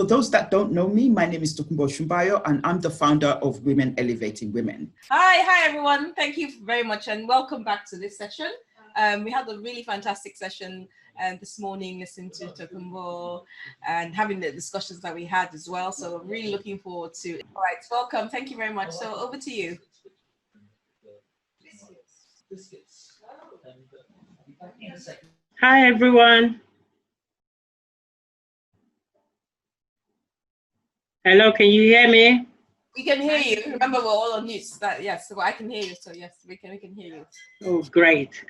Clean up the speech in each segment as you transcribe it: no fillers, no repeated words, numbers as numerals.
For those that don't know me, my name is Tokunbo Shumbayo, and I'm the founder of Women Elevating Women. Hi everyone. Thank you very much and welcome back to this session. We had a really fantastic session this morning, listening to Tokunbo and having the discussions that we had as well. So I'm really looking forward to it. All right, welcome. Thank you very much. So over to you. Hi everyone. Hello, can you hear me? We can hear you. Remember, we're all on mute. Yes, so I can hear you. So yes, we can hear you. Oh, great.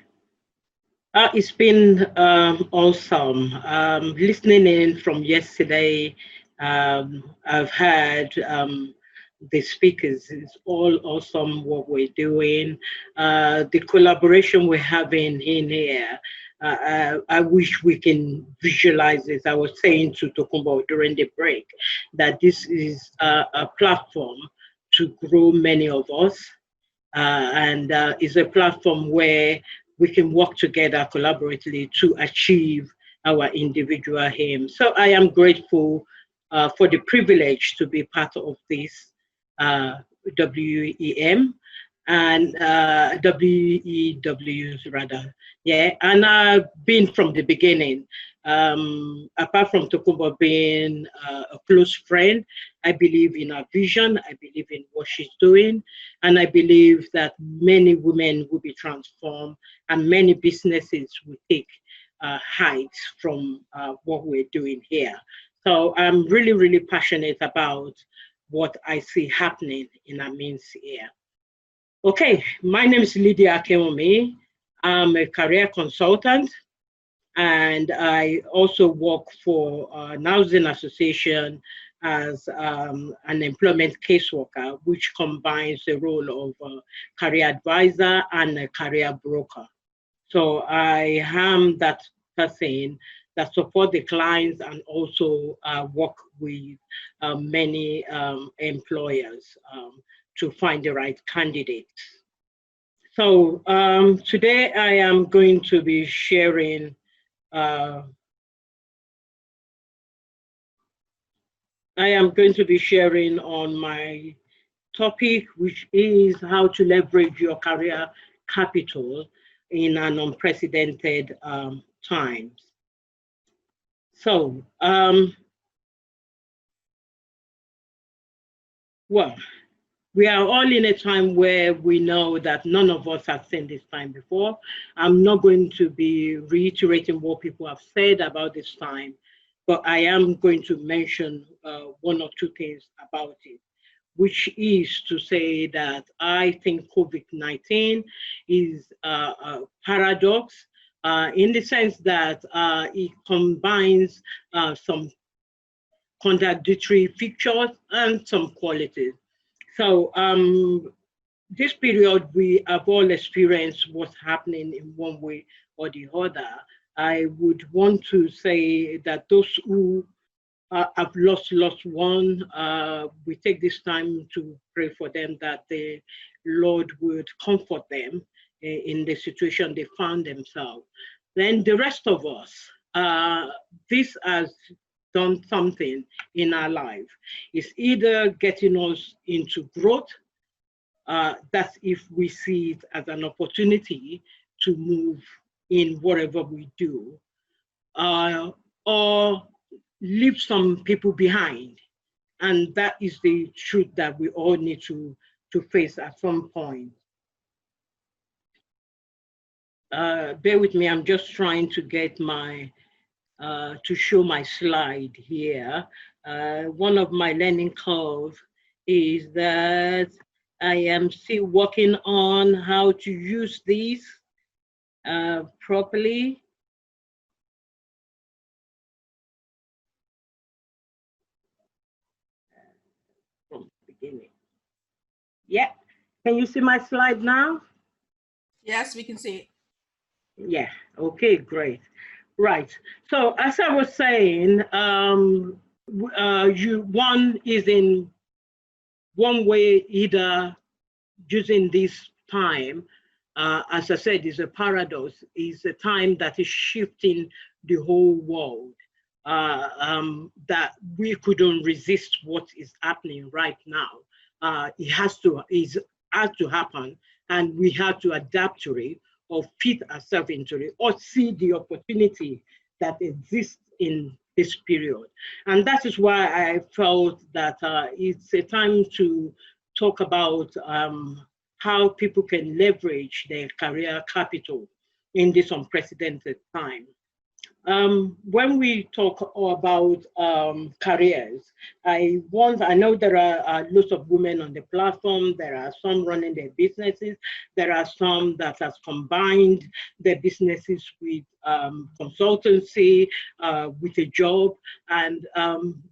It's been awesome. Listening in from yesterday, I've heard the speakers. It's all awesome what we're doing. The collaboration we're having in here. I wish we can visualize this. I was saying to Tokunbo during the break that this is a platform to grow many of us, and is a platform where we can work together collaboratively to achieve our individual aims. So I am grateful for the privilege to be part of this WEM and WEWs rather. Yeah, and I've been from the beginning. Apart from Tokunbo being a close friend, I believe in her vision, I believe in what she's doing, and I believe that many women will be transformed and many businesses will take heights from what we're doing here. So I'm really, really passionate about what I see happening in our midst here. Okay, my name is Lydia Akinwunmi. I'm a career consultant, and I also work for an housing association as an employment caseworker, which combines the role of a career advisor and a career broker. So I am that person that support the clients and also work with many employers to find the right candidates. So today I am going to be sharing on my topic, which is how to leverage your career capital in an unprecedented times. So, well, we are all in a time where we know that none of us have seen this time before. I'm not going to be reiterating what people have said about this time, but I am going to mention one or two things about it, which is to say that I think COVID-19 is a paradox in the sense that it combines some contradictory features and some qualities. So this period, we have all experienced what's happening in one way or the other. I would want to say that those who have lost one, we take this time to pray for them that the Lord would comfort them in the situation they found themselves. Then the rest of us, this has done something in our life. It's either getting us into growth, that's if we see it as an opportunity to move in whatever we do, or leave some people behind. And that is the truth that we all need to face at some point. Bear with me, I'm just trying to get my, to show my slide here. One of my learning curves is that I am still working on how to use these properly. From the beginning. Yeah, can you see my slide now? Yes, we can see it. Yeah, okay, great. Right, so as I was saying, one is in one way either using this time, as I said, is a paradox, is a time that is shifting the whole world. that we couldn't resist what is happening right now. It has to happen, and we have to adapt to it or fit ourselves into it or see the opportunity that exists in this period. And that is why I felt that it's a time to talk about how people can leverage their career capital in this unprecedented time. When we talk about careers, I know there are lots of women on the platform. There are some running their businesses. There are some that has combined their businesses with consultancy, with a job. And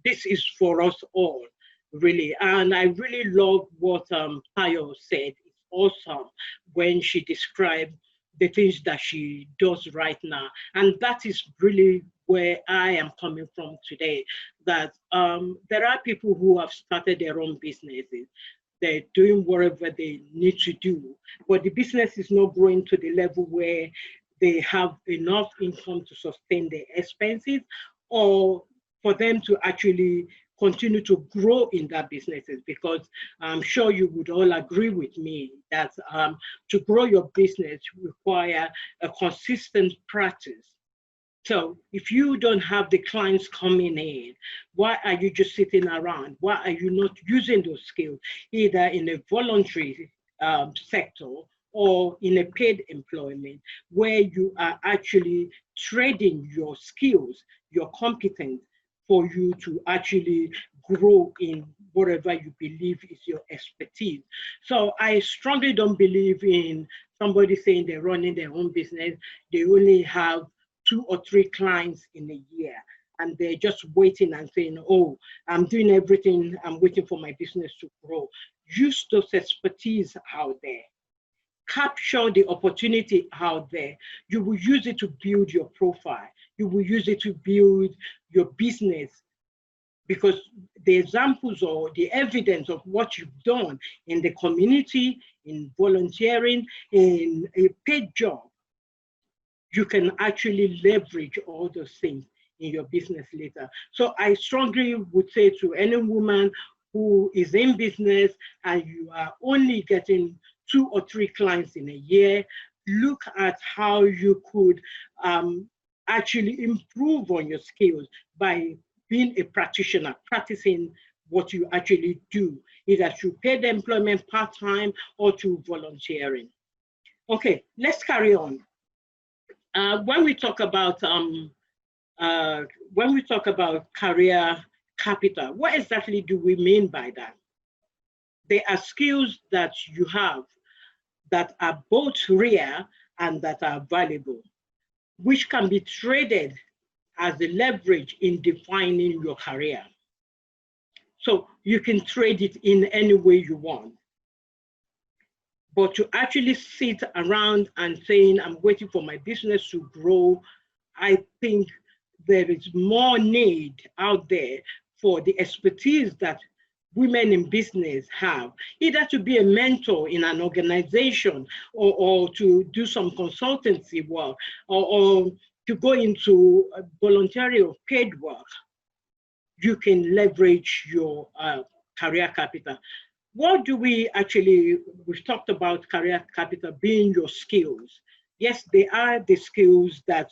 this is for us all, really. And I really love what Tayo said. It's awesome when she described the things that she does right now. And that is really where I am coming from today, that there are people who have started their own businesses. They're doing whatever they need to do, but the business is not growing to the level where they have enough income to sustain their expenses or for them to actually continue to grow in that businesses, because I'm sure you would all agree with me that to grow your business require a consistent practice. So if you don't have the clients coming in, why are you just sitting around? Why are you not using those skills either in a voluntary sector or in a paid employment where you are actually trading your skills, your competence, for you to actually grow in whatever you believe is your expertise. So I strongly don't believe in somebody saying they're running their own business, they only have 2 or 3 clients in a year, and they're just waiting and saying, oh, I'm doing everything, I'm waiting for my business to grow. Use those expertise out there. Capture the opportunity out there. You will use it to build your profile. You will use it to build your business, because the examples or the evidence of what you've done in the community, in volunteering, in a paid job, you can actually leverage all those things in your business later. So I strongly would say to any woman who is in business and you are only getting 2 or 3 clients in a year, look at how you could actually improve on your skills by being a practitioner, practicing what you actually do, either through paid employment part-time or through volunteering. Okay, let's carry on. When we talk about career capital, what exactly do we mean by that? There are skills that you have that are both rare and that are valuable, which can be traded as the leverage in defining your career. So you can trade it in any way you want. But to actually sit around and saying, I'm waiting for my business to grow, I think there is more need out there for the expertise that women in business have, either to be a mentor in an organization or to do some consultancy work or to go into voluntary or paid work. You can leverage your career capital. What do we've talked about career capital being your skills. Yes, they are the skills that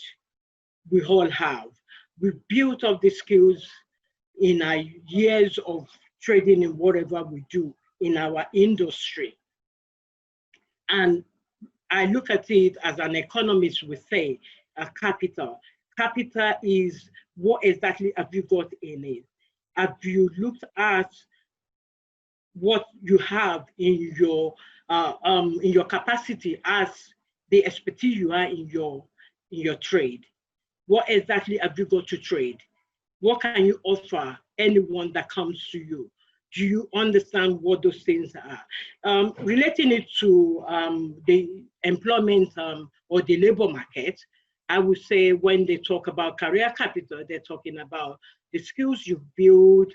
we all have. We've built up the skills in our years of trading in whatever we do in our industry. And I look at it as an economist would say, a capital. Capital is what exactly have you got in it? Have you looked at what you have in your capacity as the expertise you are in your trade? What exactly have you got to trade? What can you offer anyone that comes to you? Do you understand what those things are? Relating it to the employment or the labor market, I would say when they talk about career capital, they're talking about the skills you've built,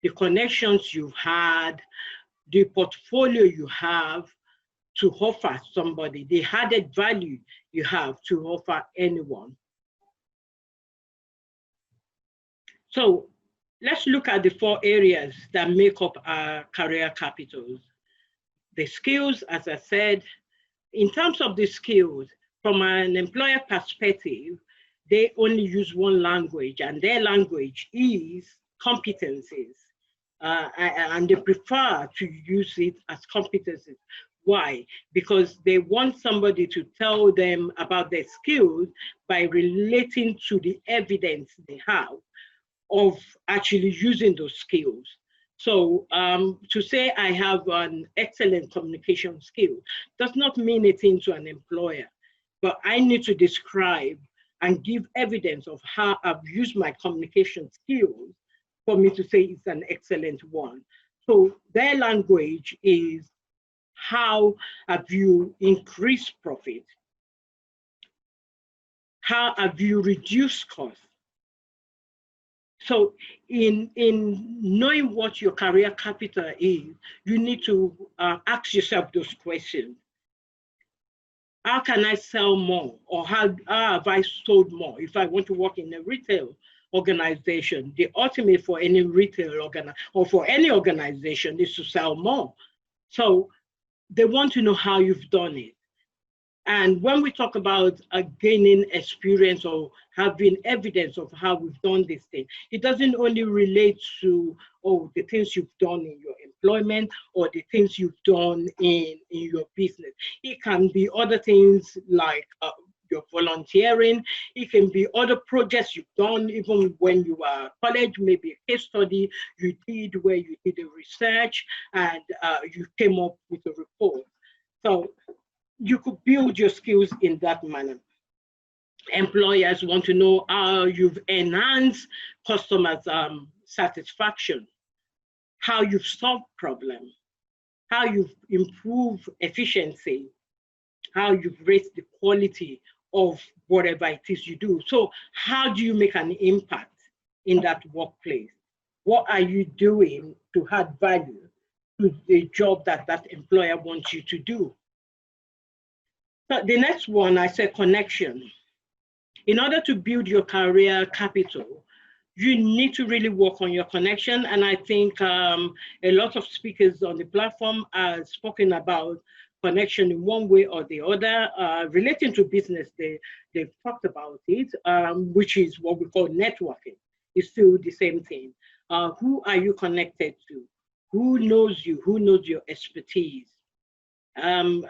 the connections you've had, the portfolio you have to offer somebody, the added value you have to offer anyone. So let's look at the 4 areas that make up our career capitals. The skills, as I said, in terms of the skills, from an employer perspective, they only use one language, and their language is competencies. And they prefer to use it as competencies. Why? Because they want somebody to tell them about their skills by relating to the evidence they have of actually using those skills. So to say I have an excellent communication skill does not mean anything to an employer, but I need to describe and give evidence of how I've used my communication skills for me to say it's an excellent one. So their language is how have you increased profit? How have you reduced costs? So in knowing what your career capital is, you need to ask yourself those questions. How can I sell more? Or how have I sold more? If I want to work in a retail organization, the ultimate for any retail or for any organization is to sell more. So they want to know how you've done it. And when we talk about gaining experience or having evidence of how we've done this thing, it doesn't only relate to, the things you've done in your employment or the things you've done in your business. It can be other things like your volunteering. It can be other projects you've done even when you were at college, maybe a case study you did where you did a research and you came up with a report. So you could build your skills in that manner. Employers want to know how you've enhanced customers' satisfaction, how you've solved problems, how you've improved efficiency, how you've raised the quality of whatever it is you do. So how do you make an impact in that workplace? What are you doing to add value to the job that that employer wants you to do? So the next one, I said connection. In order to build your career capital, you need to really work on your connection. And I think a lot of speakers on the platform are spoken about connection in one way or the other. Relating to business, they've talked about it, which is what we call networking. It's still the same thing. Who are you connected to? Who knows you? Who knows your expertise? I'm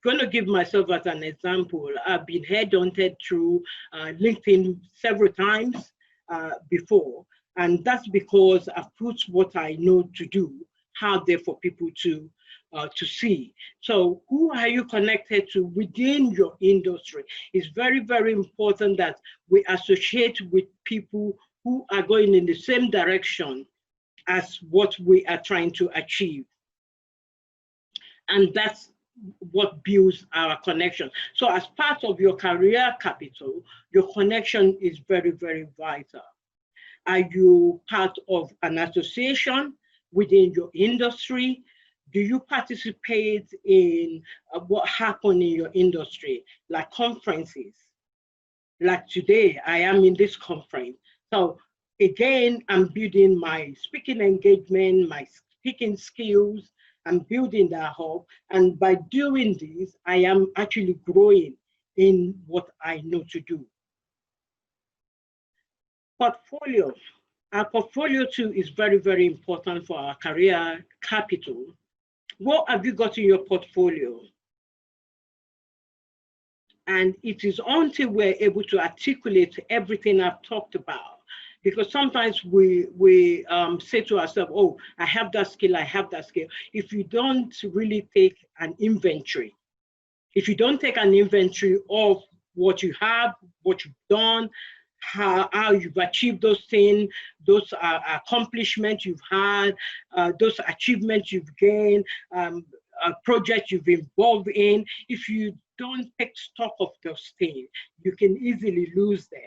going to give myself as an example. I've been headhunted through LinkedIn several times before, and that's because I've put what I know to do out there for people to see. So who are you connected to within your industry? It's very, very important that we associate with people who are going in the same direction as what we are trying to achieve. And that's what builds our connection. So as part of your career capital, your connection is very, very vital. Are you part of an association within your industry? Do you participate in what happened in your industry, like conferences? Like today, I am in this conference. So again, I'm building my speaking engagement, my speaking skills, I'm building that up. And by doing this, I am actually growing in what I know to do. Portfolio. Our portfolio too is very, very important for our career capital. What have you got in your portfolio? And it is until we're able to articulate everything I've talked about. Because sometimes we say to ourselves, oh, I have that skill, I have that skill. If you don't really take an inventory, if you don't take an inventory of what you have, what you've done, how you've achieved those things, those accomplishments you've had, those achievements you've gained, projects you've been involved in, if you don't take stock of those things, you can easily lose them.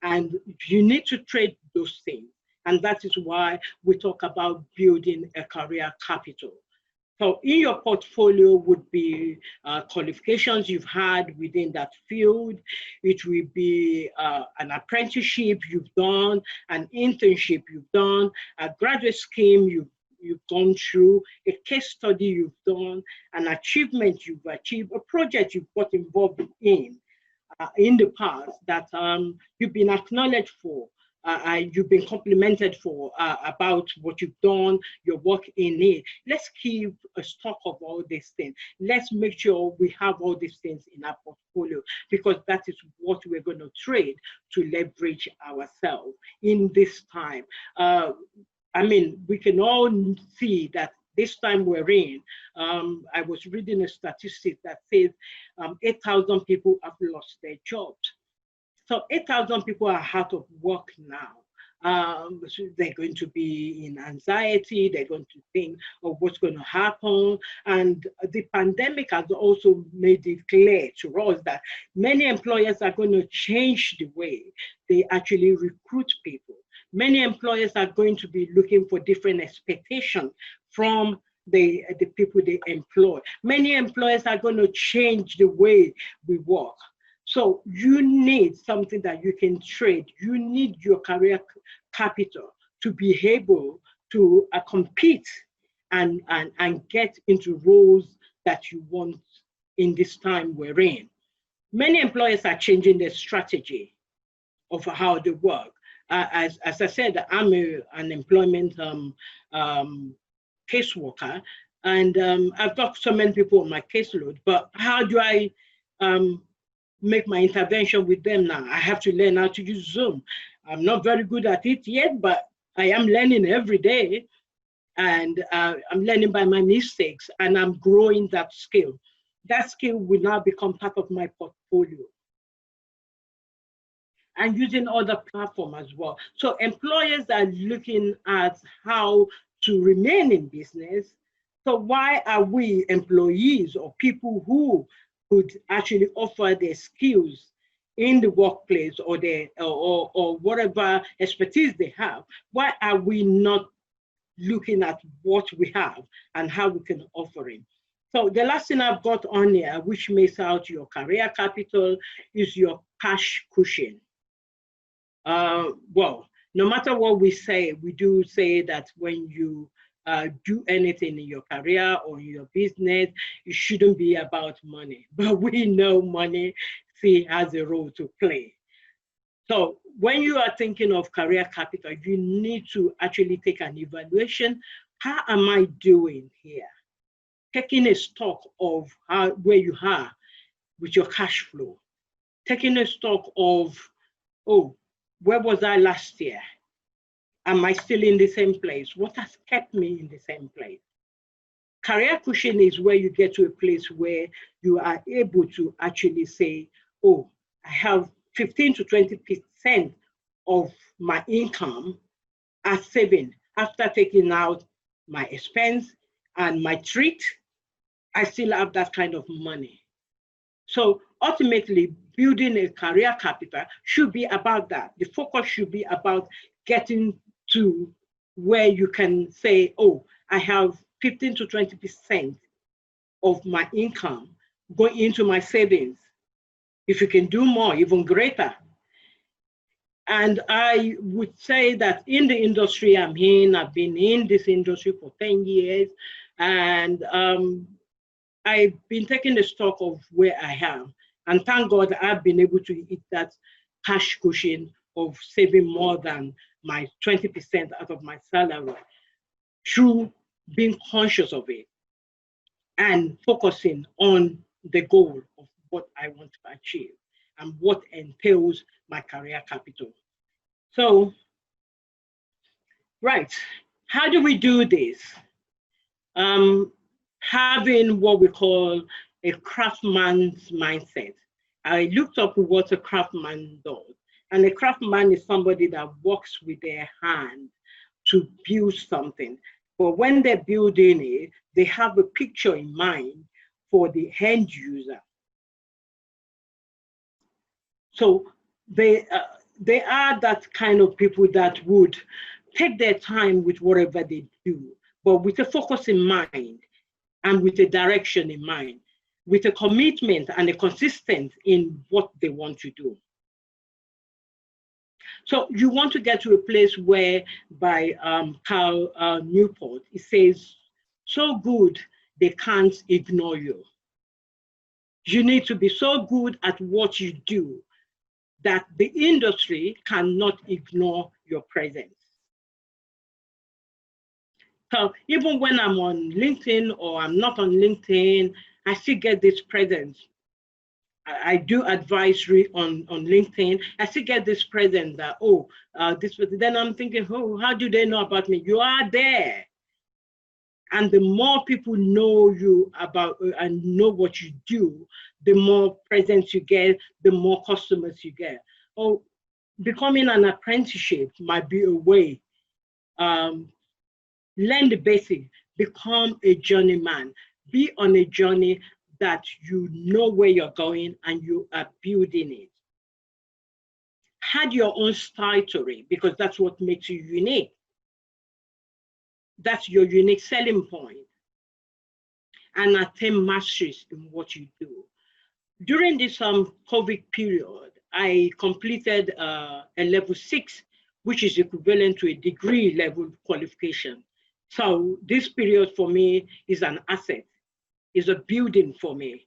And you need to trade those things. And that is why we talk about building a career capital. So in your portfolio would be qualifications you've had within that field. It will be an apprenticeship you've done, an internship you've done, a graduate scheme you've gone through, a case study you've done, an achievement you've achieved, a project you've got involved in the past that you've been acknowledged for. You've been complimented for about what you've done, your work in it. Let's keep a stock of all these things. Let's make sure we have all these things in our portfolio, because that is what we're going to trade to leverage ourselves in this time. I mean, we can all see that this time we're in, I was reading a statistic that says 8,000 people have lost their jobs. So 8,000 people are out of work now. So they're going to be in anxiety. They're going to think of what's going to happen. And the pandemic has also made it clear to us that many employers are going to change the way they actually recruit people. Many employers are going to be looking for different expectations from the people they employ. Many employers are going to change the way we work. So you need something that you can trade. You need your career capital to be able to compete and get into roles that you want in this time we're in. Many employers are changing their strategy of how they work. As I said, I'm an employment caseworker, and I've got so many people on my caseload, but how do I make my intervention with them now? I have to learn how to use Zoom. I'm not very good at it yet, but I am learning every day, and I'm learning by my mistakes, and I'm growing that skill. That skill will now become part of my portfolio. And using other platforms as well. So employers are looking at how to remain in business. So why are we employees or people who could actually offer their skills in the workplace or or whatever expertise they have, why are we not looking at what we have and how we can offer it? So the last thing I've got on here, which makes out your career capital, is your cash cushion. Well, no matter what we say, we do say that when you do anything in your career or in your business, it shouldn't be about money. But we know money has a role to play. So when you are thinking of career capital, you need to actually take an evaluation. How am I doing here? Taking a stock of where you are with your cash flow. Taking a stock of, oh, where was I last year? Am I still in the same place? What has kept me in the same place? Career cushion is where you get to a place where you are able to actually say, oh, I have 15 to 20% of my income as saving. After taking out my expense and my treat, I still have that kind of money. So ultimately, building a career capital should be about that. The focus should be about getting to where you can say, oh, I have 15 to 20% of my income going into my savings. If you can do more, even greater. And I would say that in the industry I'm in, I've been in this industry for 10 years, and I've been taking the stock of where I am. And thank God I've been able to hit that cash cushion of saving more than my 20% out of my salary through being conscious of it and focusing on the goal of what I want to achieve and what entails my career capital. So, right, how do we do this? Having what we call a craftsman's mindset. I looked up what a craftsman does. And a craftsman is somebody that works with their hand to build something. But when they're building it, they have a picture in mind for the end user. So they are that kind of people that would take their time with whatever they do, but with a focus in mind. and with a direction in mind, with a commitment and a consistency in what they want to do. So you want to get to a place where, by Cal Newport, it says, so good they can't ignore you. You need to be so good at what you do that the industry cannot ignore your presence. So even when I'm on LinkedIn or I'm not on LinkedIn, I still get this presence. I do advisory on LinkedIn. I still get this presence that, then I'm thinking, oh, how do they know about me? You are there. And the more people know you about and know what you do, the more presence you get, the more customers you get. Oh, becoming an apprenticeship might be a way. Learn the basics, become a journeyman, be on a journey that you know where you're going and you are building it. Add your own style to it, because that's what makes you unique. That's your unique selling point. And attain masteries in what you do. During this COVID period, I completed a level 6, which is equivalent to a degree level qualification. So this period for me is an asset, is a building for me.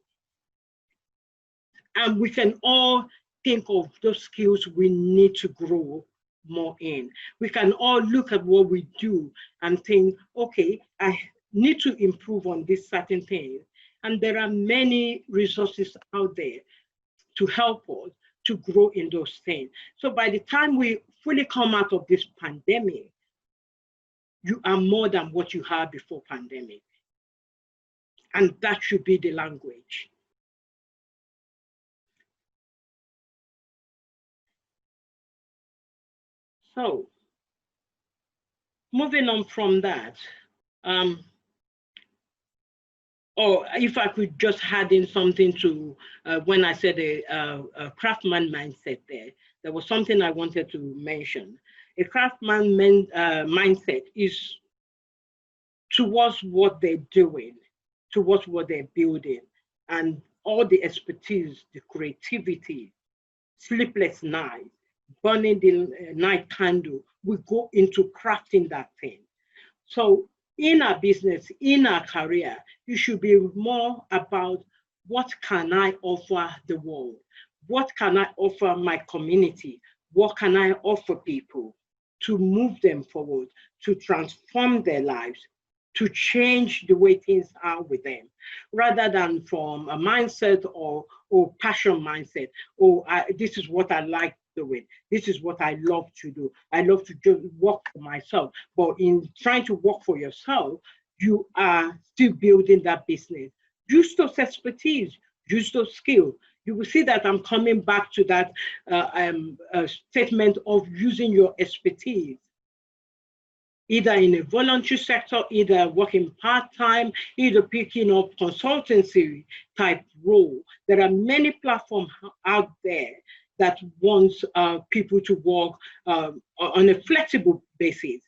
And we can all think of those skills we need to grow more in. We can all look at what we do and think, okay, I need to improve on this certain thing. And there are many resources out there to help us to grow in those things. So by the time we fully come out of this pandemic, you are more than what you had before pandemic. And that should be the language. So moving on from that, or if I could just add in something to when I said a craftsman mindset there was something I wanted to mention. A craftsman mindset is towards what they're doing, towards what they're building, and all the expertise, the creativity, sleepless nights, burning the night candle, we go into crafting that thing. So in our business, in our career, you should be more about what can I offer the world? What can I offer my community? What can I offer people to move them forward, to transform their lives, to change the way things are with them, rather than from a mindset or passion mindset, this is what I like doing. This is what I love to do. I love to just work for myself. But in trying to work for yourself, you are still building that business. Use those expertise, use those skills. You will see that I'm coming back to that statement of using your expertise, either in a voluntary sector, either working part-time, either picking up consultancy type role. There are many platforms out there that wants people to work on a flexible basis.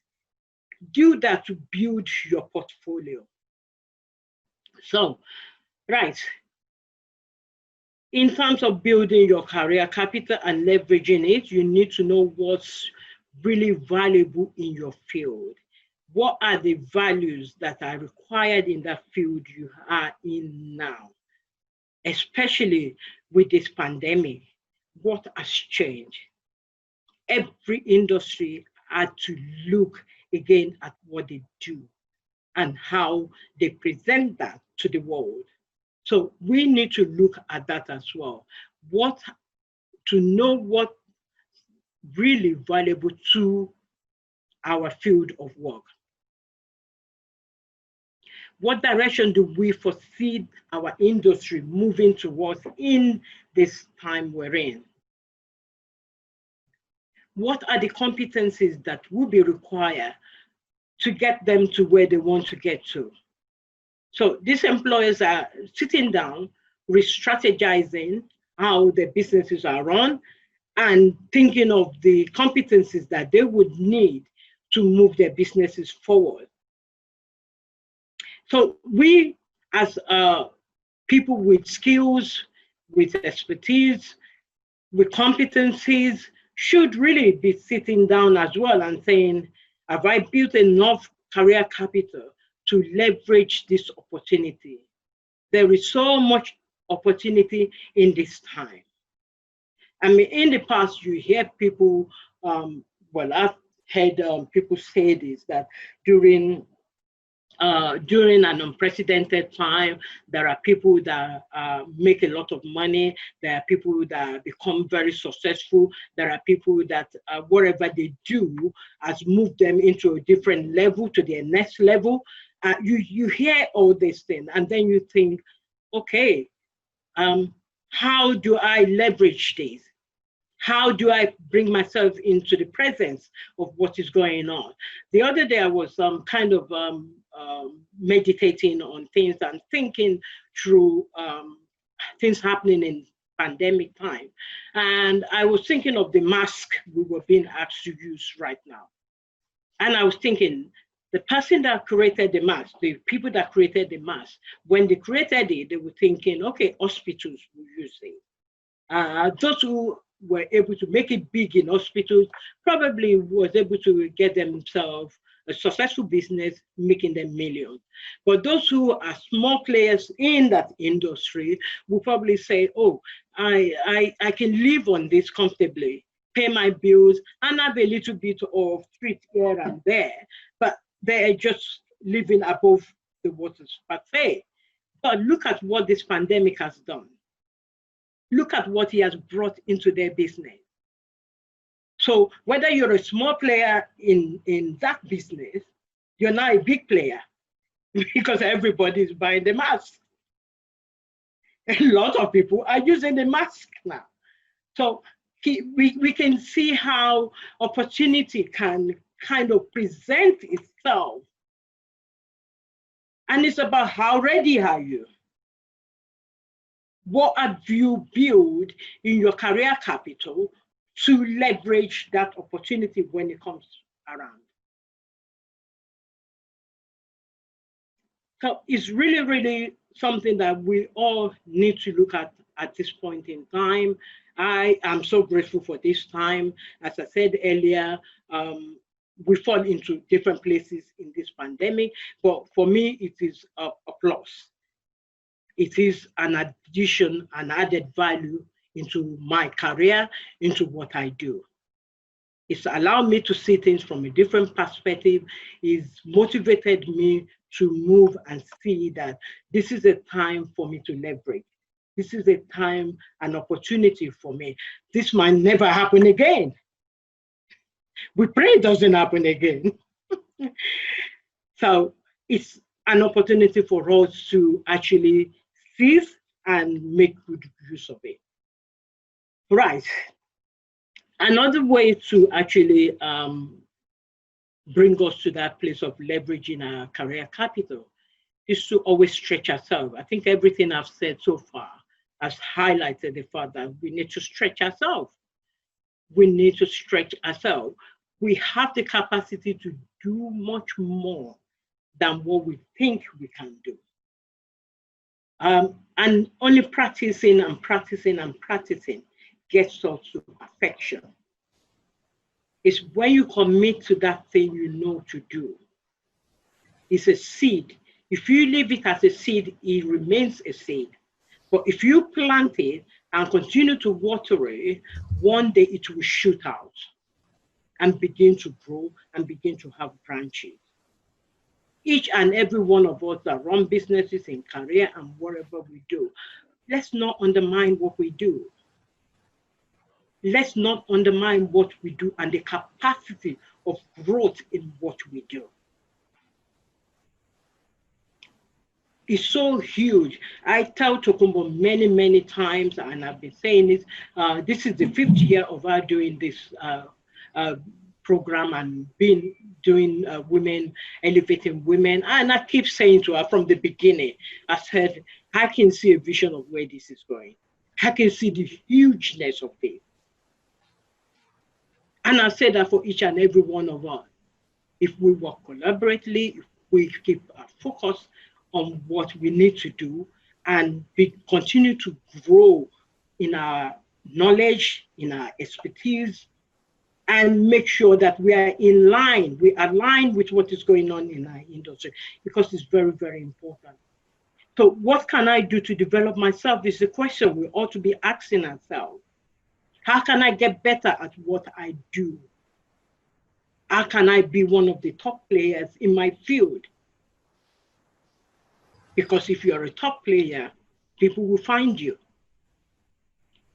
Do that to build your portfolio. So, right. In terms of building your career capital and leveraging it, you need to know what's really valuable in your field. What are the values that are required in that field you are in now? Especially with this pandemic, what has changed? Every industry had to look again at what they do and how they present that to the world. So we need to look at that as well. To know what really valuable to our field of work. What direction do we foresee our industry moving towards in this time we're in? What are the competencies that will be required to get them to where they want to get to? So these employers are sitting down, re-strategizing how their businesses are run and thinking of the competencies that they would need to move their businesses forward. So we as people with skills, with expertise, with competencies, should really be sitting down as well and saying, have I built enough career capital to leverage this opportunity? There is so much opportunity in this time. I mean, in the past, you hear people, well, I've heard people say this, that during an unprecedented time, there are people that make a lot of money. There are people that become very successful. There are people that whatever they do has moved them into a different level, to their next level. You hear all these things, and then you think, okay, how do I leverage this? How do I bring myself into the presence of what is going on? The other day, I was kind of meditating on things and thinking through things happening in pandemic time. And I was thinking of the mask we were being asked to use right now. And I was thinking, the person that created the mask, the people that created the mask, when they created it, they were thinking, okay, hospitals will use it. Those who were able to make it big in hospitals probably was able to get themselves a successful business, making them millions. But those who are small players in that industry will probably say, oh, I can live on this comfortably, pay my bills, and have a little bit of street here and there, but they're just living above the waters per se. But look at what this pandemic has done. Look at what he has brought into their business. So whether you're a small player in that business, you're now a big player because everybody is buying the mask. A lot of people are using the mask now. So we can see how opportunity can kind of present itself. And it's about how ready are you? What have you built in your career capital to leverage that opportunity when it comes around? So it's really, really something that we all need to look at this point in time. I am so grateful for this time. As I said earlier, we fall into different places in this pandemic, but for me, it is a plus. It is an addition, an added value into my career, into what I do. It's allowed me to see things from a different perspective. It's motivated me to move and see that this is a time for me to leverage. This is a time, an opportunity for me. This might never happen again. We pray it doesn't happen again. So it's an opportunity for us to actually seize and make good use of it. Right. Another way to actually bring us to that place of leveraging our career capital is to always stretch ourselves. I think everything I've said so far has highlighted the fact that we need to stretch ourselves. We need to stretch ourselves. We have the capacity to do much more than what we think we can do. And only practicing and practicing and practicing gets us to perfection. It's when you commit to that thing you know to do. It's a seed. If you leave it as a seed, it remains a seed. But if you plant it and continue to water it, one day it will shoot out and begin to grow and begin to have branches. Each and every one of us that run businesses in career and whatever we do, let's not undermine what we do. Let's not undermine what we do and the capacity of growth in what we do. It's so huge. I tell Tokumbo many, many times, and I've been saying this, this is the 5th year of our doing this program and doing women, elevating women. And I keep saying to her from the beginning, I said, I can see a vision of where this is going. I can see the hugeness of it. And I said that for each and every one of us. If we work collaboratively, if we keep our focus on what we need to do, and we continue to grow in our knowledge, in our expertise, and make sure that we are in line, we align with what is going on in our industry, because it's very, very important. So what can I do to develop myself is the question we ought to be asking ourselves. How can I get better at what I do? How can I be one of the top players in my field? Because if you're a top player, people will find you.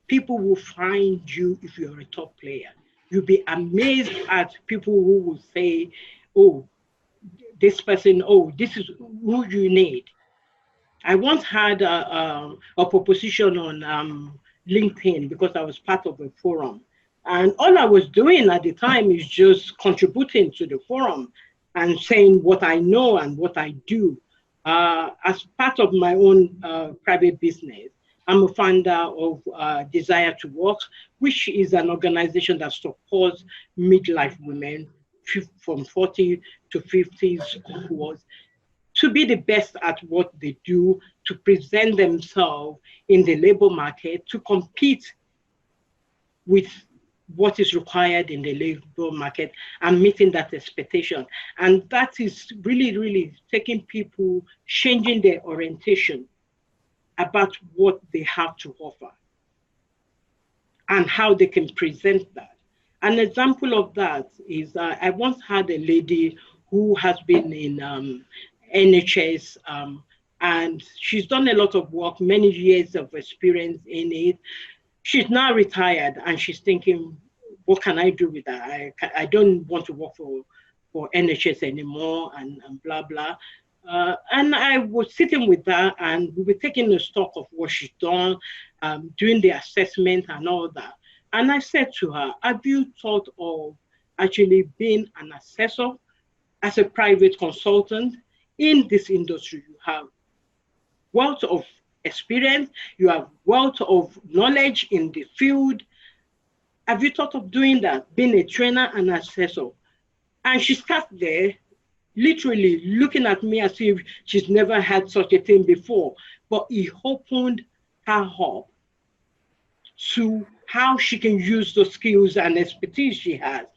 People will find you if you're a top player. You'll be amazed at people who will say, oh, this person, oh, this is who you need. I once had a proposition on LinkedIn because I was part of a forum. And all I was doing at the time is just contributing to the forum and saying what I know and what I do as part of my own private business. I'm a founder of Desire to Work, which is an organization that supports midlife women from 40 to 50s upwards to be the best at what they do, to present themselves in the labor market, to compete with what is required in the labor market and meeting that expectation. And that is really, really taking people, changing their orientation about what they have to offer and how they can present that. An example of that is I once had a lady who has been in NHS and she's done a lot of work, many years of experience in it. She's now retired and she's thinking, what can I do with that? I don't want to work for NHS anymore and blah, blah. And I was sitting with her and we were taking a stock of what she's done, doing the assessment and all that. And I said to her, have you thought of actually being an assessor as a private consultant in this industry? You have wealth of experience, you have wealth of knowledge in the field. Have you thought of doing that, being a trainer and assessor? And she sat there literally looking at me as if she's never had such a thing before. But it opened her up to how she can use the skills and expertise she has.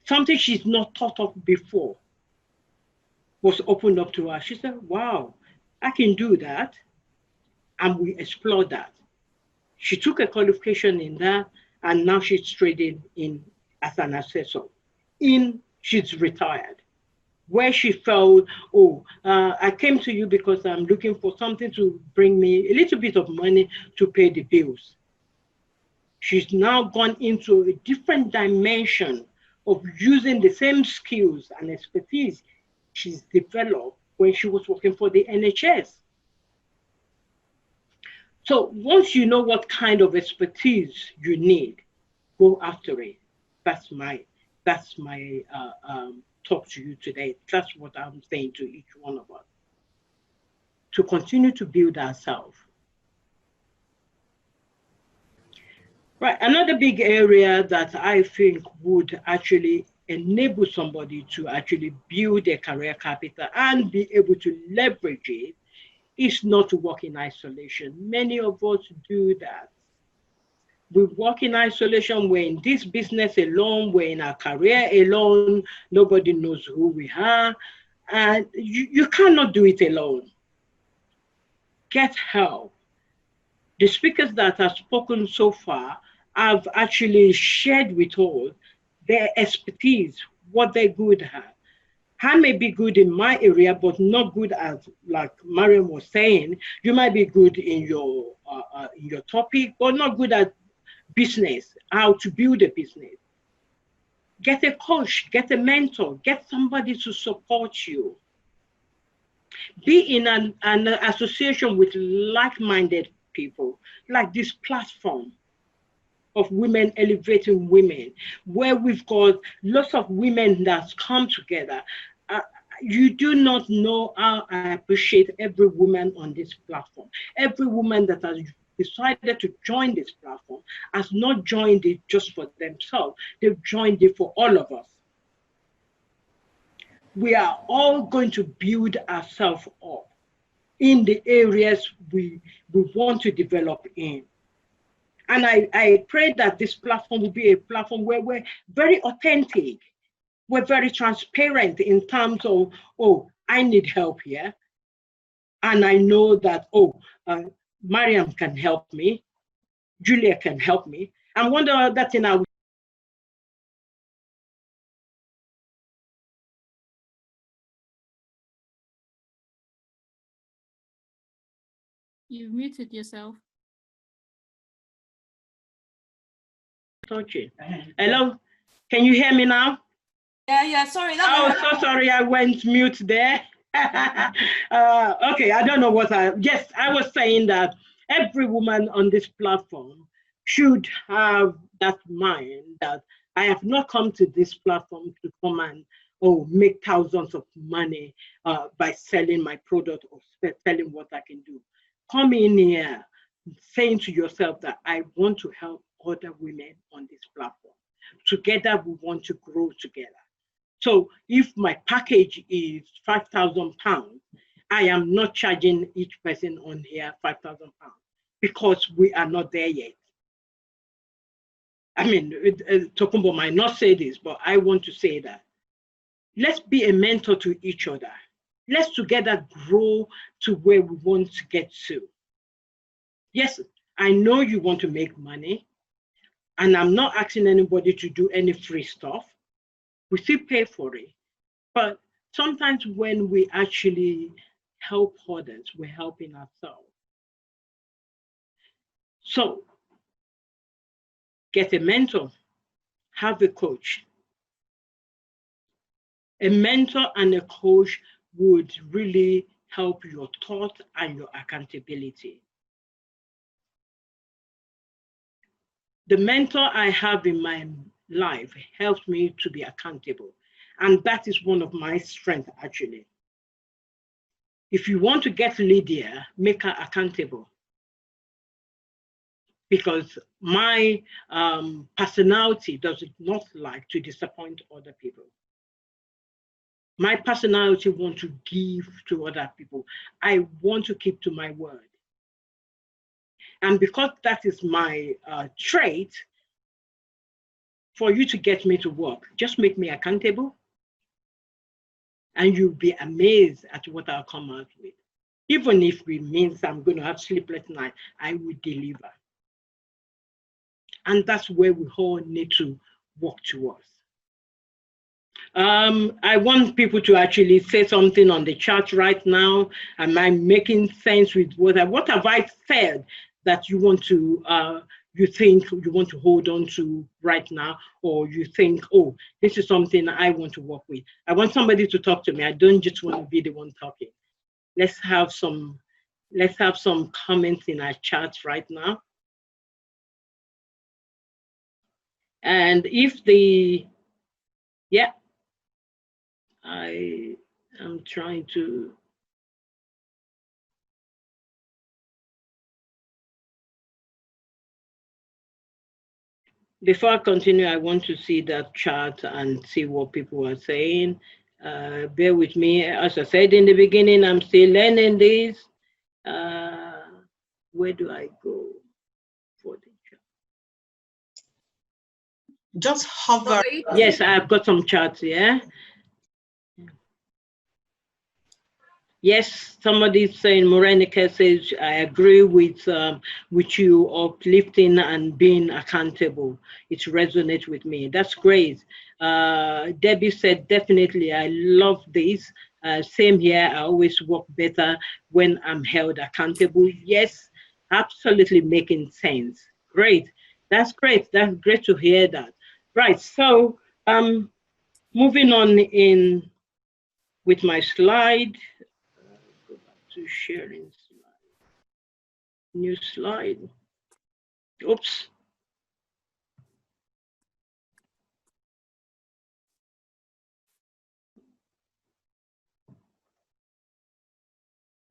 Something she's not thought of before was opened up to her. She said, wow, I can do that. And we explored that. She took a qualification in that, and now she's trading in as an assessor. She's retired. Where she felt, I came to you because I'm looking for something to bring me a little bit of money to pay the bills. She's now gone into a different dimension of using the same skills and expertise she's developed when she was working for the NHS. So once you know what kind of expertise you need, go after it. That's my talk to you today. That's what I'm saying to each one of us. To continue to build ourselves. Right, another big area that I think would actually enable somebody to actually build their career capital and be able to leverage it is not to work in isolation. Many of us do that. We work in isolation, we're in this business alone, we're in our career alone, nobody knows who we are, and you cannot do it alone. Get help. The speakers that have spoken so far have actually shared with us their expertise, what they're good at. I may be good in my area, but not good at, like Mariam was saying, you might be good in your topic, but not good at business, how to build a business. Get a coach, get a mentor, get somebody to support you. Be in an association with like-minded people, like this platform of Women Elevating Women, where we've got lots of women that come together. You do not know how I appreciate every woman on this platform. Every woman that has decided to join this platform has not joined it just for themselves. They've joined it for all of us. we are all going to build ourselves up in the areas we want to develop in. And I pray that this platform will be a platform where we're very authentic, we're very transparent in terms of, oh, I need help here. And I know that, Mariam can help me, Julia can help me. And one other thing I would You've muted yourself. Hello, can you hear me now? Yeah, sorry. Oh, so sorry, I went mute there. Okay, I don't know what yes, I was saying that every woman on this platform should have that mind that I have not come to this platform to come and make thousands of money by selling my product or selling what I can do. Come in here saying to yourself that I want to help other women on this platform. Together, we want to grow together. So if my package is £5,000, I am not charging each person on here £5,000 because we are not there yet. I mean, Tokumbo might not say this, but I want to say that. Let's be a mentor to each other. Let's together grow to where we want to get to. Yes, I know you want to make money, and I'm not asking anybody to do any free stuff. We still pay for it. But sometimes when we actually help others, we're helping ourselves. So get a mentor, have a coach. A mentor and a coach would really help your thought and your accountability. The mentor I have in my life helps me to be accountable. And that is one of my strengths, actually. If you want to get Lydia, make her accountable. Because my personality does not like to disappoint other people. My personality wants to give to other people. I want to keep to my word. And because that is my trait, for you to get me to work, just make me accountable. And you'll be amazed at what I'll come out with. Even if it means I'm going to have sleepless night, I will deliver. And that's where we all need to work towards. I want people to actually say something on the chat right now. Am I making sense with what have I said that you want to, you think you want to hold on to right now, or you think, oh, this is something I want to work with. I want somebody to talk to me. I don't just want to be the one talking. Let's have some comments in our chat right now. And if I am trying to. Before I continue, I want to see that chart and see what people are saying. Bear with me. As I said in the beginning, I'm still learning this. Where do I go for the chart? Just hover. Yes, I've got some charts here. Yes, somebody's saying, Morenica says, I agree with you, uplifting and being accountable. It resonates with me. That's great. Debbie said, definitely, I love this. Same here, I always work better when I'm held accountable. Yes, absolutely making sense. Great. That's great. That's great to hear that. Right, so moving on in with my slide. Go back to sharing slide. New slide. Oops.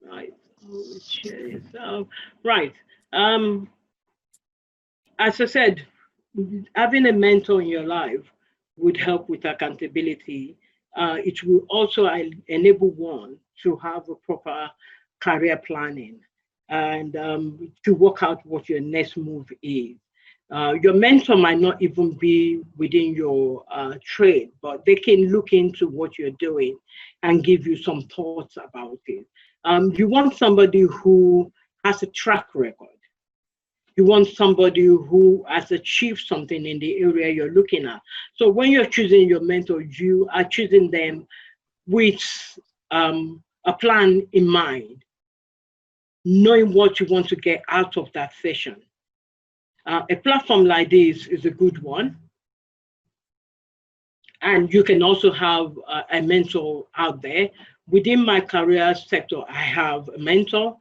Right. Right. As I said, having a mentor in your life would help with accountability. it will also enable one to have a proper career planning and to work out what your next move is. Your mentor might not even be within your trade, but they can look into what you're doing and give you some thoughts about it. You want somebody who has a track record. You want somebody who has achieved something in the area you're looking at. So when you're choosing your mentor, you are choosing them with a plan in mind, knowing what you want to get out of that session. A platform like this is a good one. And you can also have a mentor out there. Within my career sector, I have a mentor.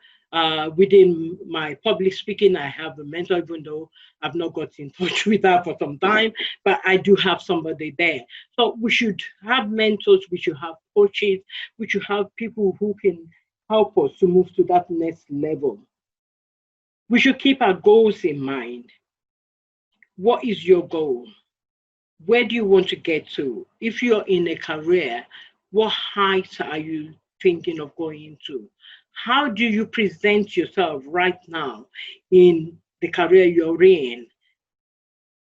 Within my public speaking, I have a mentor, even though I've not got in touch with her for some time, but I do have somebody there. So we should have mentors, we should have coaches, we should have people who can help us to move to that next level. We should keep our goals in mind. What is your goal? Where do you want to get to? If you're in a career, what heights are you thinking of going to? How do you present yourself right now in the career you're in?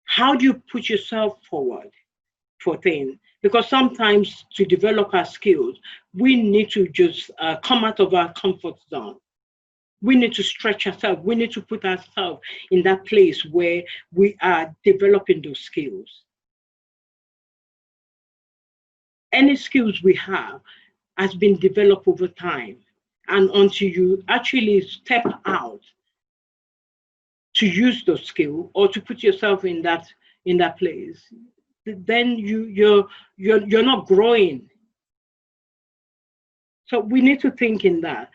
How do you put yourself forward for things? Because sometimes to develop our skills, we need to just come out of our comfort zone. We need to stretch ourselves. We need to put ourselves in that place where we are developing those skills. Any skills we have has been developed over time. And until you actually step out to use those skills or to put yourself in that place, then you're not growing. So we need to think in that.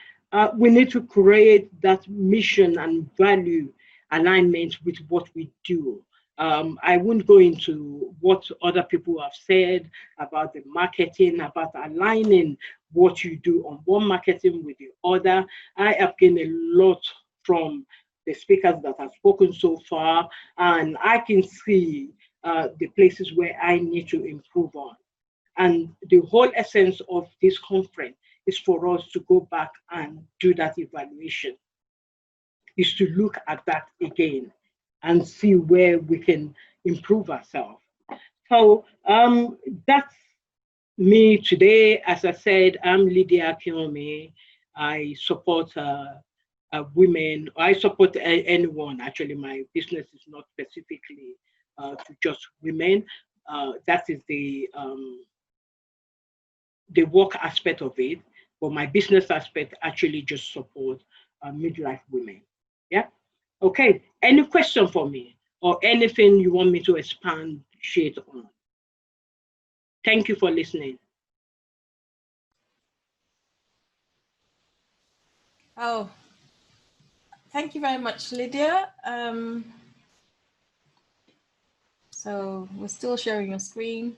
We need to create that mission and value alignment with what we do. I won't go into what other people have said about the marketing, about aligning what you do on one marketing with the other. I have gained a lot from the speakers that have spoken so far, and I can see the places where I need to improve on. And the whole essence of this conference is for us to go back and do that evaluation, is to look at that again and see where we can improve ourselves. So that's me today. As I said, I'm Lydia Akinwunmi. I support women. I support anyone. Actually, my business is not specifically to just women. That is the work aspect of it, but my business aspect actually just support midlife women. Yeah. Okay. Any question for me or anything you want me to expand shade on? Thank you for listening. Oh, thank you very much, Lydia. So we're still sharing your screen.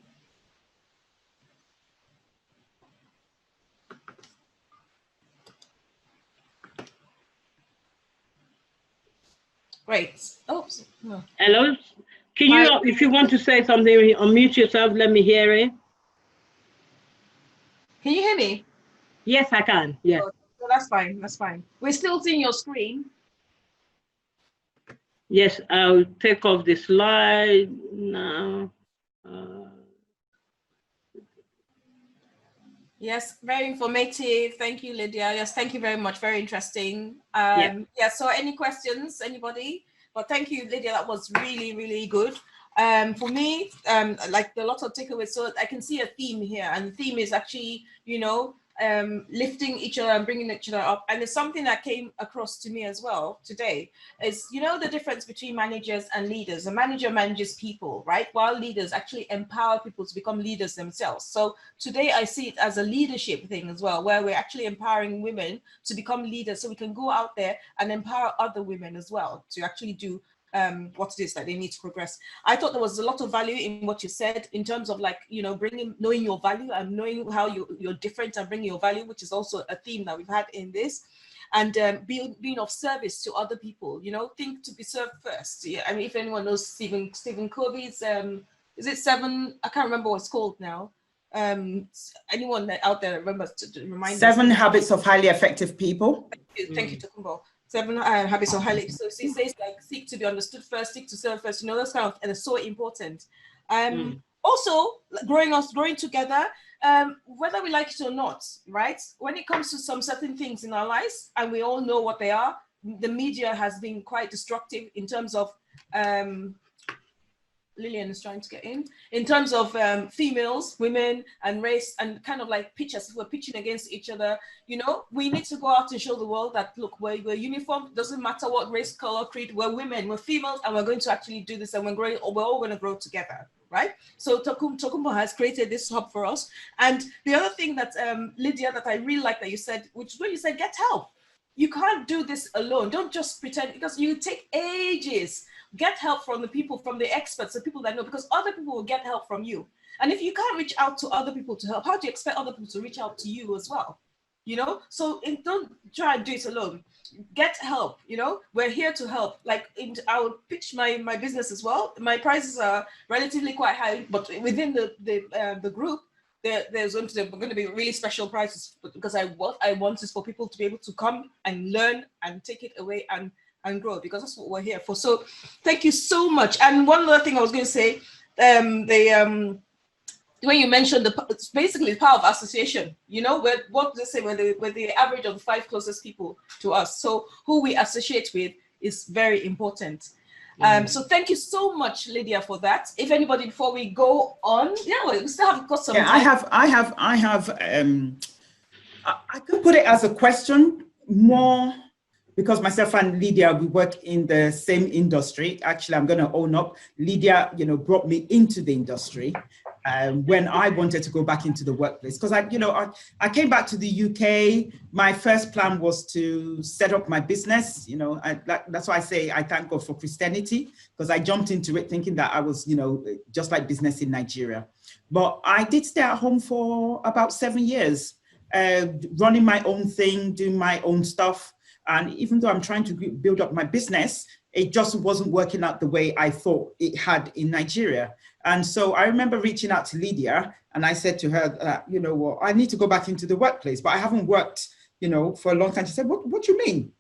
Great. Oops. No. Hello. Can you, if you want to say something, unmute yourself. Let me hear it. Can you hear me? Yes, I can. Yeah. Oh, so that's fine. That's fine. We're still seeing your screen. Yes, I'll take off the slide now. Yes, very informative. Thank you, Lydia. Yes, thank you very much. Very interesting. Yeah. So any questions, anybody? Well, thank you, Lydia. That was really, really good. For me, like a lot of takeaways. So I can see a theme here, and the theme is actually, lifting each other and bringing each other up. And it's something that came across to me as well today is, the difference between managers and leaders. A manager manages people, right? While leaders actually empower people to become leaders themselves. So today I see it as a leadership thing as well, where we're actually empowering women to become leaders so we can go out there and empower other women as well to actually do what it is that they need to progress. I thought there was a lot of value in what you said in terms of knowing your value and knowing how you're different and bringing your value, which is also a theme that we've had in this, and being of service to other people. Think to be served first. Yeah, I mean, if anyone knows Stephen Covey's, is it 7? I can't remember what it's called now. Anyone out there remembers to remind us? 7 habits of highly effective people. Thank you, Tokumbo. 7 habits of highly. So she says like seek to be understood first, seek to serve first. That's kind of, and it's so important. Also, growing together, whether we like it or not, right? When it comes to some certain things in our lives, and we all know what they are, the media has been quite destructive in terms of Lillian is trying to get in terms of females, women, and race, and kind of like pitch as if we're pitching against each other. We need to go out and show the world that, look, we're uniform, doesn't matter what race, color, creed, we're women, we're females, and we're going to actually do this, and we're all going to grow together, right? So Tokumbo has created this hub for us. And the other thing that, Lydia, that I really like that you said, which is when you said, get help. You can't do this alone. Don't just pretend, because you take ages. Get help from the people, from the experts, the people that know, because other people will get help from you. And if you can't reach out to other people to help, how do you expect other people to reach out to you as well? So don't try and do it alone. Get help. We're here to help. Like, I'll pitch my business as well. My prices are relatively quite high, but within the group, there's going to be really special prices, because what I want is for people to be able to come and learn and take it away and grow, because that's what we're here for. So thank you so much. And one other thing I was going to say, when you mentioned it's basically the power of association, what they say, we're the average of the 5 closest people to us. So who we associate with is very important. So thank you so much, Lydia, for that. If anybody, before we go on, we still have got some time. I could put it as a question more, because myself and Lydia, we work in the same industry. Actually, I'm going to own up. Lydia, brought me into the industry when I wanted to go back into the workplace. Because I came back to the UK. My first plan was to set up my business. That's why I say I thank God for Christianity, because I jumped into it thinking that I was, just like business in Nigeria. But I did stay at home for about 7 years, running my own thing, doing my own stuff. And even though I'm trying to build up my business, it just wasn't working out the way I thought it had in Nigeria. And so I remember reaching out to Lydia, and I said to her, I need to go back into the workplace, but I haven't worked, for a long time. She said, what do you mean?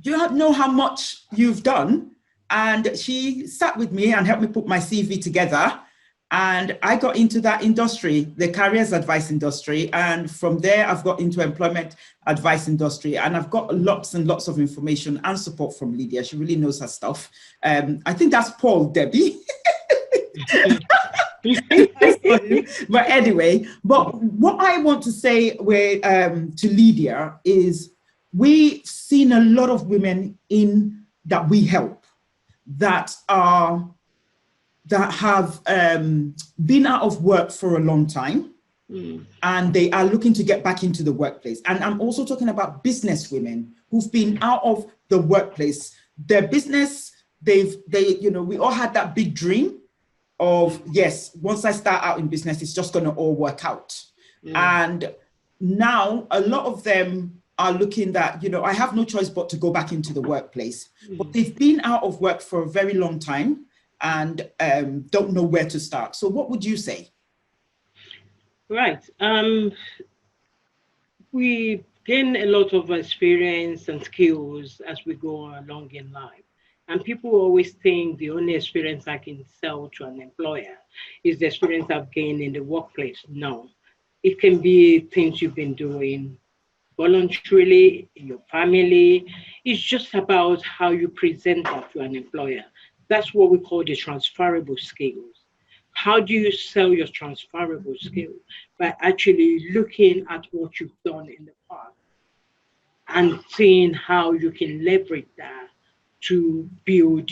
Do you know how much you've done? And she sat with me and helped me put my CV together. And I got into that industry, the careers advice industry. And from there, I've got into employment advice industry. And I've got lots and lots of information and support from Lydia. She really knows her stuff. I think that's Paul, Debbie. But anyway, but what I want to say to Lydia is, we've seen a lot of women that we help that have been out of work for a long time, and they are looking to get back into the workplace. And I'm also talking about business women who've been out of the workplace. Their business, we all had that big dream of, yes, once I start out in business, it's just going to all work out. And now a lot of them are looking that, I have no choice but to go back into the workplace. But they've been out of work for a very long time and don't know where to start. So what would you say? Right. We gain a lot of experience and skills as we go along in life. And people always think the only experience I can sell to an employer is the experience I've gained in the workplace. No, it can be things you've been doing voluntarily in your family. It's just about how you present that to an employer. That's what we call the transferable skills. How do you sell your transferable skills? By actually looking at what you've done in the past and seeing how you can leverage that to build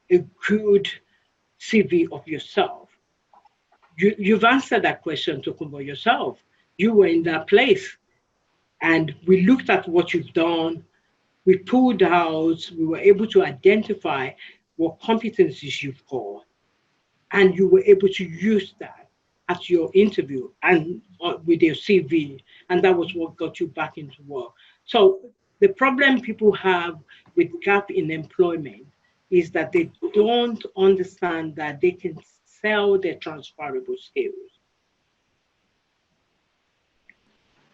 a good CV of yourself. You've answered that question, Tokumbo, yourself. You were in that place, and we looked at what you've done. We pulled out, we were able to identify what competencies you've got, and you were able to use that at your interview and with your CV, and that was what got you back into work. So the problem people have with gap in employment is that they don't understand that they can sell their transferable skills.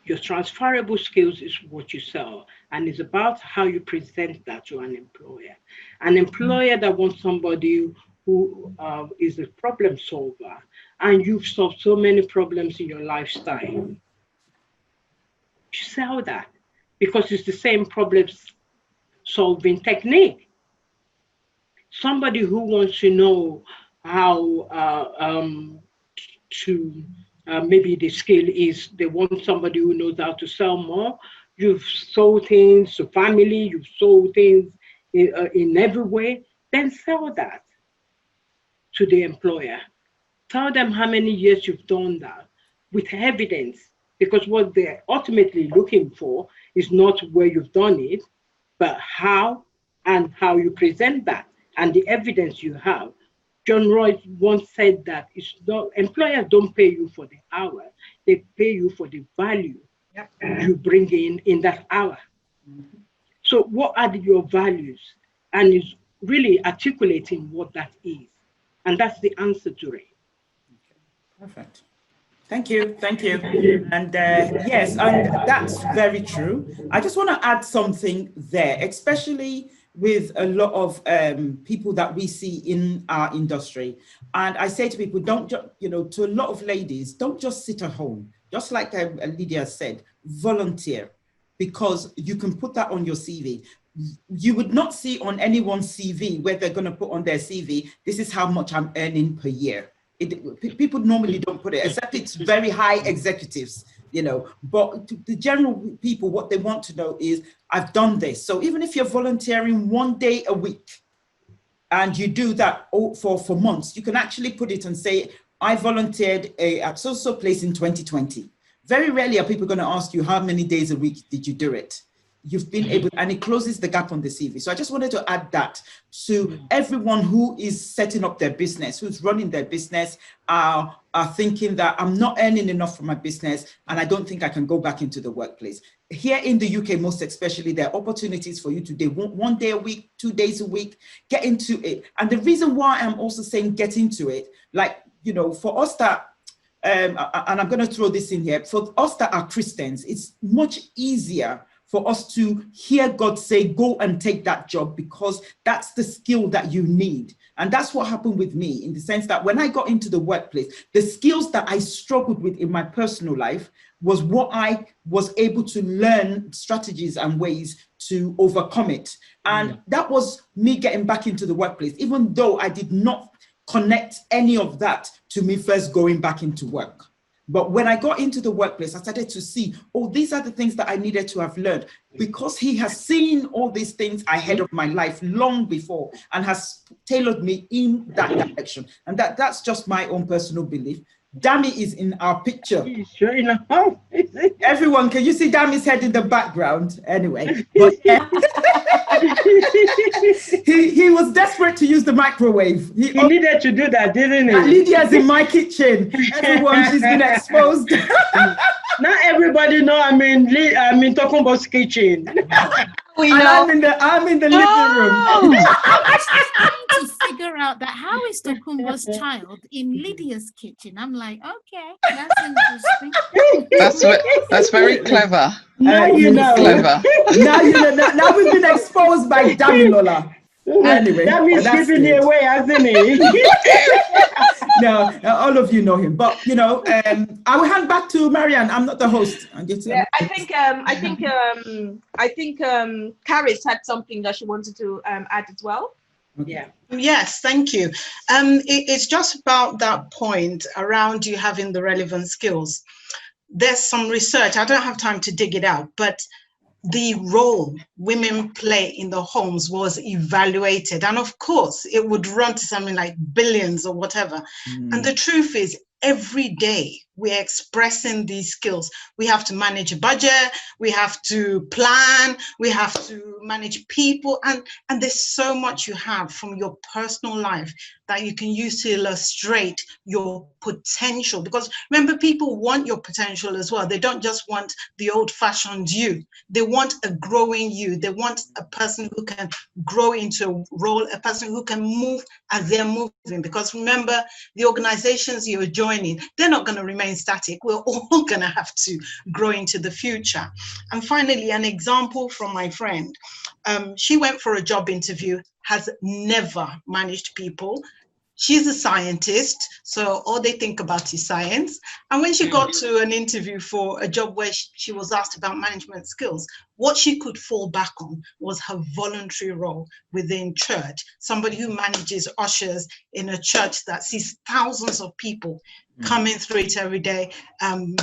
Your transferable skills is what you sell, and it's about how you present that to an employer. An employer that wants somebody who is a problem solver, and you've solved so many problems in your lifestyle, sell that, because it's the same problem solving technique. Somebody who wants to know how to maybe the skill is they want somebody who knows how to sell more. You've sold things to family, you've sold things in every way, then sell that to the employer. Tell them how many years you've done that with evidence, because what they're ultimately looking for is not where you've done it, but how and how you present that and the evidence you have. John Roy once said that it's not, employers don't pay you for the hour, they pay you for the value you bring in that hour. So what are your values? And it's really articulating what that is. And that's the answer to it. Perfect. Thank you. Thank you. And yes, and that's very true. I just want to add something there, especially with a lot of people that we see in our industry. And I say to people, don't just, to a lot of ladies, don't just sit at home. Just like Lydia said, volunteer, because you can put that on your CV. You would not see on anyone's CV where they're going to put on their CV, this is how much I'm earning per year. People normally don't put it, except it's very high executives, but the general people, what they want to know is, I've done this. So even if you're volunteering 1 day a week and you do that for months, you can actually put it and say, I volunteered at so place in 2020. Very rarely are people going to ask you, how many days a week did you do it? You've been able, and it closes the gap on the CV. So I just wanted to add that to everyone who is setting up their business, who's running their business, are thinking that I'm not earning enough for my business and I don't think I can go back into the workplace. Here in the UK, most especially, there are opportunities for you to do 1 day a week, 2 days a week, get into it. And the reason why I'm also saying get into it, like, for us that, and I'm going to throw this in here, for us that are Christians, it's much easier for us to hear God say, go and take that job, because that's the skill that you need. And that's what happened with me, in the sense that when I got into the workplace, the skills that I struggled with in my personal life was what I was able to learn strategies and ways to overcome it. And that was me getting back into the workplace, even though I did not connect any of that to me first going back into work. But when I got into the workplace, I started to see, oh, these are the things that I needed to have learned, because he has seen all these things ahead of my life long before and has tailored me in that direction. And that's just my own personal belief. Dami is in our picture. Sure enough. Everyone, can you see Dami's head in the background? Anyway, but yeah. he was desperate to use the microwave. He needed to do that, didn't he? Lydia's in my kitchen. Everyone, she's been exposed. Not everybody know I'm in talking about kitchen. I'm in the living room. To figure out that how is Tokumbo's child in Lydia's kitchen? I'm like, okay, that's interesting. That's very clever. Now you know. Clever. Now you know. Now we've been exposed by Damilola. Anyway, that means giving it away, hasn't he? No, all of you know him, but I will hand back to Marianne. I'm not the host. I think Caris had something that she wanted to add as well. Yeah. Yes, thank you. It's just about that point around you having the relevant skills. There's some research, I don't have time to dig it out, but the role women play in the homes was evaluated. And of course, it would run to something like billions or whatever. And the truth is, every day we're expressing these skills. We have to manage a budget, we have to plan, we have to manage people, and there's so much you have from your personal life that you can use to illustrate your potential. Because remember, people want your potential as well. They don't just want the old-fashioned you. They want a growing you. They want a person who can grow into a role, a person who can move as they're moving. Because remember, the organizations you're joining, they're not going to remain remain static. We're all going to have to grow into the future. And finally, an example from my friend. She went for a job interview, has never managed people. She's a scientist, so all they think about is science. And when she got to an interview for a job where she was asked about management skills, what she could fall back on was her voluntary role within church. Somebody who manages ushers in a church that sees thousands of people coming through it every day,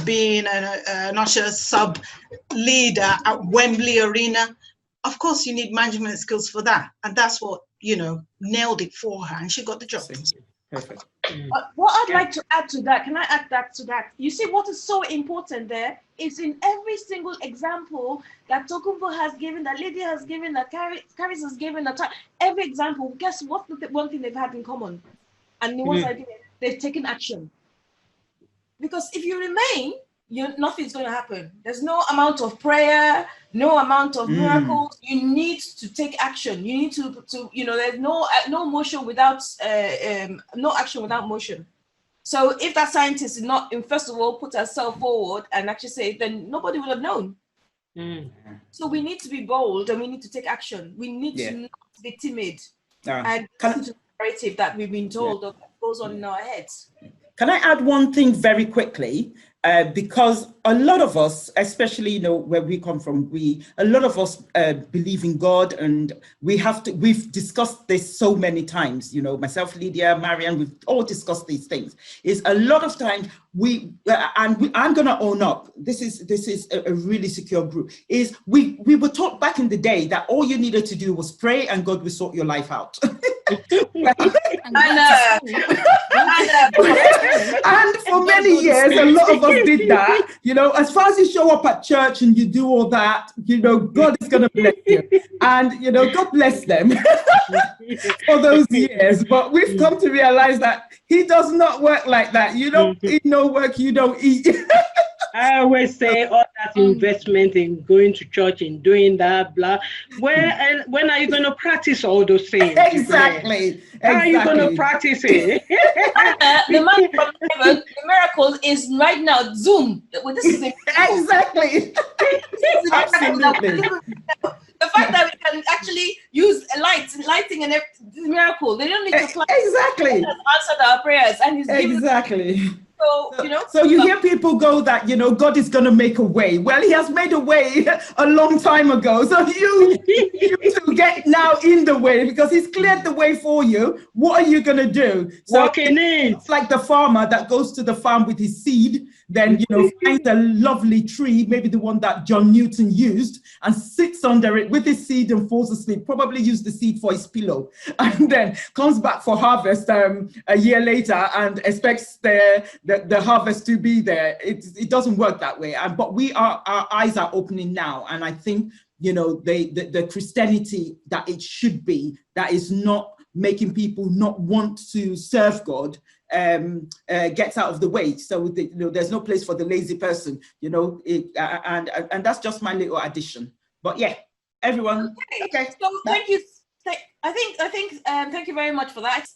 being an usher sub leader at Wembley Arena. Of course, you need management skills for that. And that's what, nailed it for her, and she got the job. Perfect. What I'd like to add to that, can I add that to that? You see, what is so important there is in every single example that Tokunbo has given, that Lydia has given, that Caris has given, that every example, guess what? The one thing they've had in common, and the ones I did, they've taken action. Because if you remain, nothing's going to happen. There's no amount of prayer, no amount of miracles. You need to take action. You need to there's no motion without no action without motion. So if that scientist did not, first of all, put herself forward and actually say, then nobody would have known. So we need to be bold and we need to take action. We need to not be timid and listen to the narrative that we've been told that goes on in our heads. Can I add one thing very quickly? Because a lot of us, especially where we come from, a lot of us believe in God, and we've discussed this so many times. Myself, Lydia, Marianne, we've all discussed these things. Is a lot of times I'm going to own up. This is a really secure group. Is we were taught back in the day that all you needed to do was pray and God will sort your life out. And for many years, a lot of us did that. As far as you show up at church and you do all that, God is going to bless you. And, God bless them for those years. But we've come to realize that He does not work like that. You don't eat no work, you don't eat. I always say all that investment in going to church and doing that, blah. When are you going to practice all those things? Exactly. How are you going to practice it? The man from heaven, the miracle is right now Zoom. Well, this is exactly. Absolutely. The fact that we can actually use lighting and every miracle. They don't need to clap. Exactly. He has answered our prayers, and He's given. Exactly. So, So you hear people go that, God is going to make a way. Well, He has made a way a long time ago. So you to get now in the way because He's cleared the way for you. What are you going to do? So it's like the farmer that goes to the farm with his seed, then, finds a lovely tree, maybe the one that John Newton used, and sits under it with his seed and falls asleep, probably used the seed for his pillow, and then comes back for harvest a year later and expects the harvest to be there. It doesn't work that way. But our eyes are opening now. And I think, the Christianity that it should be, that is not making people not want to serve God, gets out of the way. So there's no place for the lazy person, and that's just my little addition. But yeah, everyone. Okay. So thank you. I think thank you very much for that.